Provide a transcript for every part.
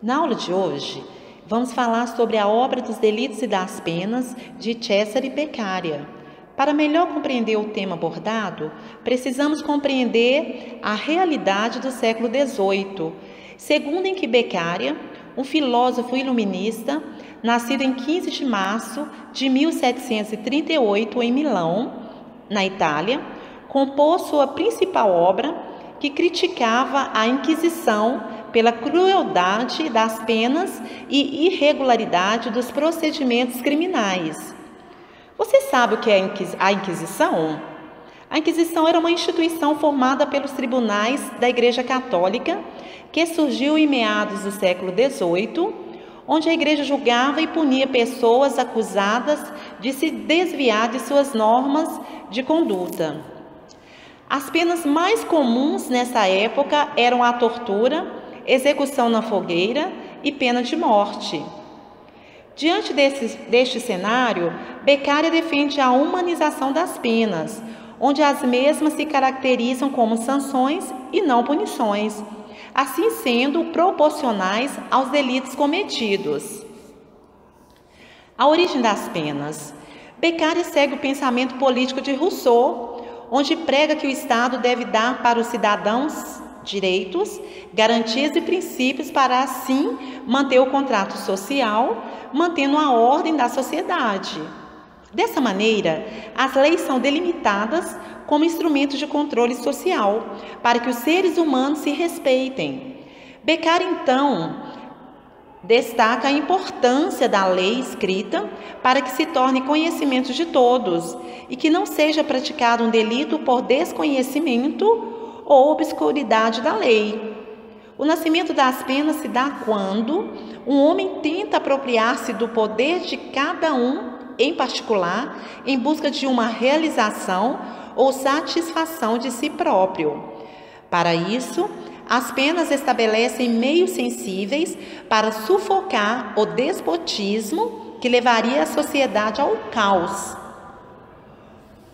Na aula de hoje, vamos falar sobre a obra dos Delitos e das Penas de Cesare Beccaria. Para melhor compreender o tema abordado, precisamos compreender a realidade do século XVIII, segundo em que Beccaria, um filósofo iluminista, nascido em 15 de março de 1738 em Milão, na Itália, compôs sua principal obra, que criticava a Inquisição pela crueldade das penas e irregularidade dos procedimentos criminais. Você sabe o que é a Inquisição? A Inquisição era uma instituição formada pelos tribunais da Igreja Católica, que surgiu em meados do século XVIII, onde a Igreja julgava e punia pessoas acusadas de se desviar de suas normas de conduta. As penas mais comuns nessa época eram a tortura, execução na fogueira e pena de morte. Diante deste cenário, Beccaria defende a humanização das penas, onde as mesmas se caracterizam como sanções e não punições, assim sendo proporcionais aos delitos cometidos. A origem das penas. Beccaria segue o pensamento político de Rousseau, onde prega que o Estado deve dar para os cidadãos direitos, garantias e princípios para, assim, manter o contrato social, mantendo a ordem da sociedade. Dessa maneira, as leis são delimitadas como instrumentos de controle social, para que os seres humanos se respeitem. Beccaria, então, destaca a importância da lei escrita para que se torne conhecimento de todos e que não seja praticado um delito por desconhecimento ou obscuridade da lei. O nascimento das penas se dá quando um homem tenta apropriar-se do poder de cada um em particular em busca de uma realização ou satisfação de si próprio. Para isso, as penas estabelecem meios sensíveis para sufocar o despotismo que levaria a sociedade ao caos.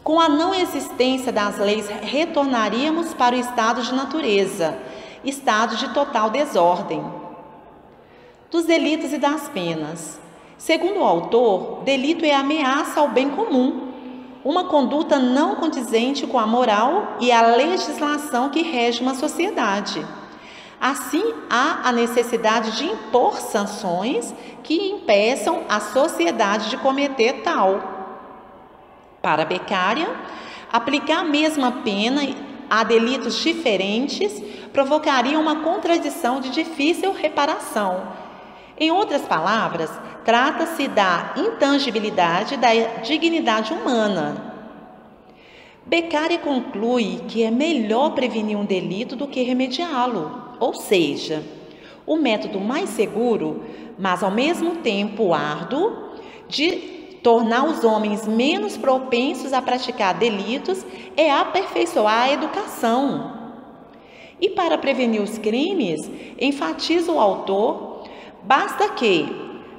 Com a não existência das leis, retornaríamos para o estado de natureza, estado de total desordem. Dos delitos e das penas. Segundo o autor, delito é ameaça ao bem comum, uma conduta não condizente com a moral e a legislação que rege uma sociedade. Assim, há a necessidade de impor sanções que impeçam a sociedade de cometer tal. Para Beccaria, aplicar a mesma pena a delitos diferentes provocaria uma contradição de difícil reparação. Em outras palavras, trata-se da intangibilidade da dignidade humana. Beccaria conclui que é melhor prevenir um delito do que remediá-lo, ou seja, o método mais seguro, mas ao mesmo tempo árduo, de tornar os homens menos propensos a praticar delitos é aperfeiçoar a educação. E para prevenir os crimes, enfatiza o autor, basta que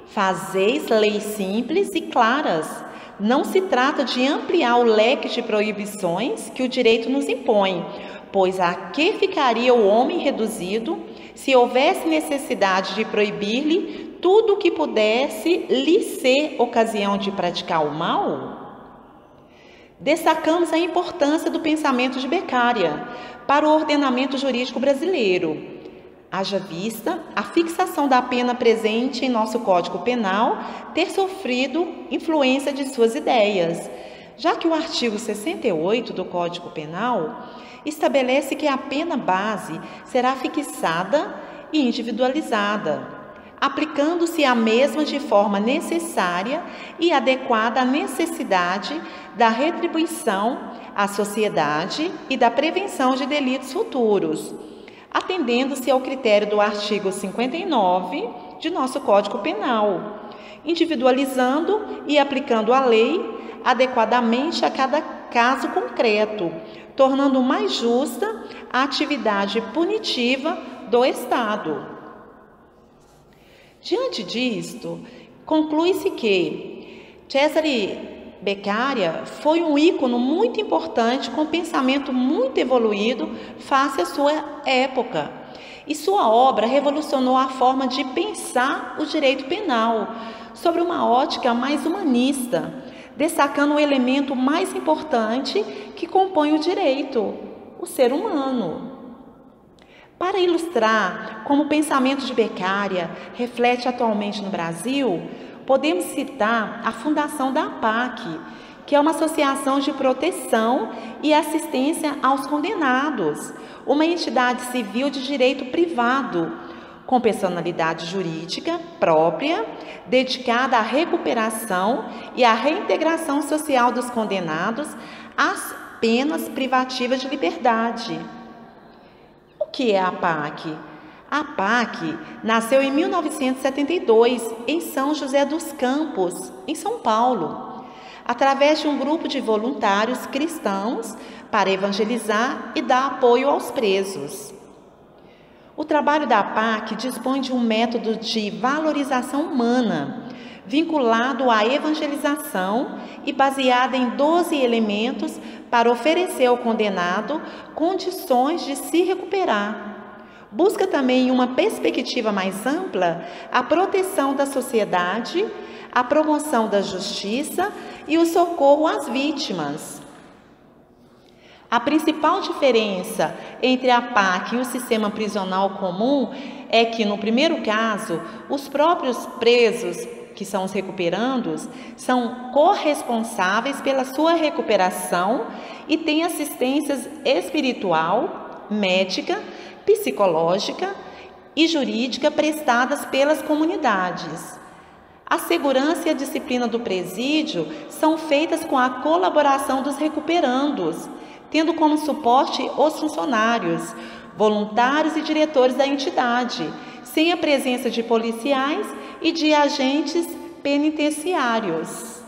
fazeis leis simples e claras. Não se trata de ampliar o leque de proibições que o direito nos impõe, pois a que ficaria o homem reduzido se houvesse necessidade de proibir-lhe tudo o que pudesse lhe ser ocasião de praticar o mal? Destacamos a importância do pensamento de Beccaria para o ordenamento jurídico brasileiro. Haja vista a fixação da pena presente em nosso Código Penal ter sofrido influência de suas ideias, já que o artigo 68 do Código Penal estabelece que a pena base será fixada e individualizada, aplicando-se a mesma de forma necessária e adequada à necessidade da retribuição à sociedade e da prevenção de delitos futuros, atendendo-se ao critério do artigo 59 de nosso Código Penal, individualizando e aplicando a lei adequadamente a cada caso concreto, tornando mais justa a atividade punitiva do Estado. Diante disto, conclui-se que Cesare Beccaria foi um ícone muito importante, com pensamento muito evoluído face à sua época, E sua obra revolucionou a forma de pensar o direito penal, sobre uma ótica mais humanista, destacando o elemento mais importante que compõe o direito, o ser humano. Para ilustrar como o pensamento de Beccaria reflete atualmente no Brasil, podemos citar a fundação da APAC, que é uma associação de proteção e assistência aos condenados, uma entidade civil de direito privado, com personalidade jurídica própria, dedicada à recuperação e à reintegração social dos condenados às penas privativas de liberdade. O que é a APAC? A APAC nasceu em 1972, em São José dos Campos, em São Paulo, através de um grupo de voluntários cristãos para evangelizar e dar apoio aos presos. O trabalho da APAC dispõe de um método de valorização humana, vinculado à evangelização e baseado em 12 elementos para oferecer ao condenado condições de se recuperar. Busca também, em uma perspectiva mais ampla, a proteção da sociedade, a promoção da justiça e o socorro às vítimas. A principal diferença entre a APAC e o sistema prisional comum é que, no primeiro caso, os próprios presos, que são os recuperandos, são corresponsáveis pela sua recuperação e têm assistência espiritual, médica, psicológica e jurídica prestadas pelas comunidades. A segurança e a disciplina do presídio são feitas com a colaboração dos recuperandos, tendo como suporte os funcionários, voluntários e diretores da entidade, sem a presença de policiais e de agentes penitenciários.